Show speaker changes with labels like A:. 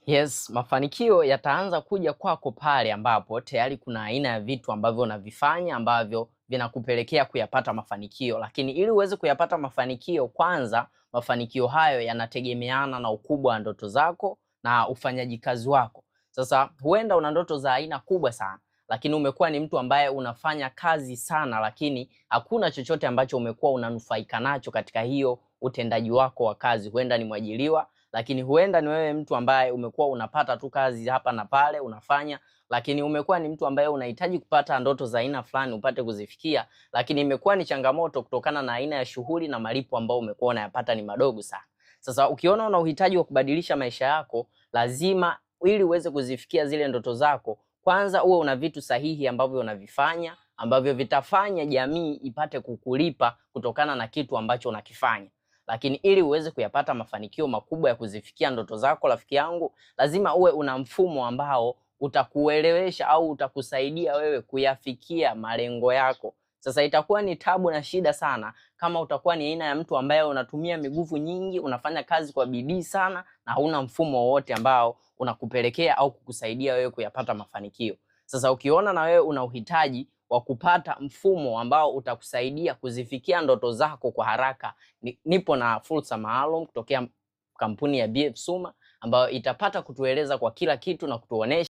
A: Yes, mafanikio yataanza kuja kwako pale ambapo tayari kuna aina ya vitu ambavyo unavifanya ambavyo vinakupelekea kuyapata mafanikio. Lakini ili uweze kuyapata mafanikio, kwanza mafanikio hayo yanategemeana na ukubwa wa ndoto zako na ufanyaji kazi wako. Sasa huenda una ndoto za aina kubwa sana, lakini umekuwa ni mtu ambaye unafanya kazi sana, lakini hakuna chochote ambacho umekuwa unanufaika nacho katika hiyo utendaji wako wa kazi. Huenda ni mwajiriwa, lakini huenda ni wewe mtu ambaye umekuwa unapata tu kazi hapa na pale unafanya, lakini umekuwa ni mtu ambaye unahitaji kupata ndoto za aina fulani upate kuzifikia, lakini imekuwa ni changamoto kutokana na aina ya shughuli na malipo ambayo umekuwa unayapata ni madogo sana. Sasa ukiona una uhitaji wa kubadilisha maisha yako, lazima ili uweze kuzifikia zile ndoto zako, kwanza uwe una vitu sahihi ambavyo unavifanya ambavyo vitafanya jamii ipate kukulipa kutokana na kitu ambacho unakifanya. Lakini ili uweze kuyapata mafanikio makubwa ya kuzifikia ndoto zako, rafiki yangu, lazima uwe una mfumo ambao utakuelewesha au utakusaidia wewe kuyafikia malengo yako. Sasa itakuwa ni tabu na shida sana kama utakuwa ni aina ya mtu ambaye unatumia miguvu nyingi, unafanya kazi kwa bidii sana na hauna mfumo wowote ambao unakupelekea au kukusaidia wewe kuyapata mafanikio. Sasa ukiona na wewe una uhitaji wa kupata mfumo ambao utakusaidia kuzifikia ndoto zako kwa haraka, nipo na fursa maalum kutokea kampuni ya BF Suma ambayo itapata kutueleza kwa kila kitu na kutuonesha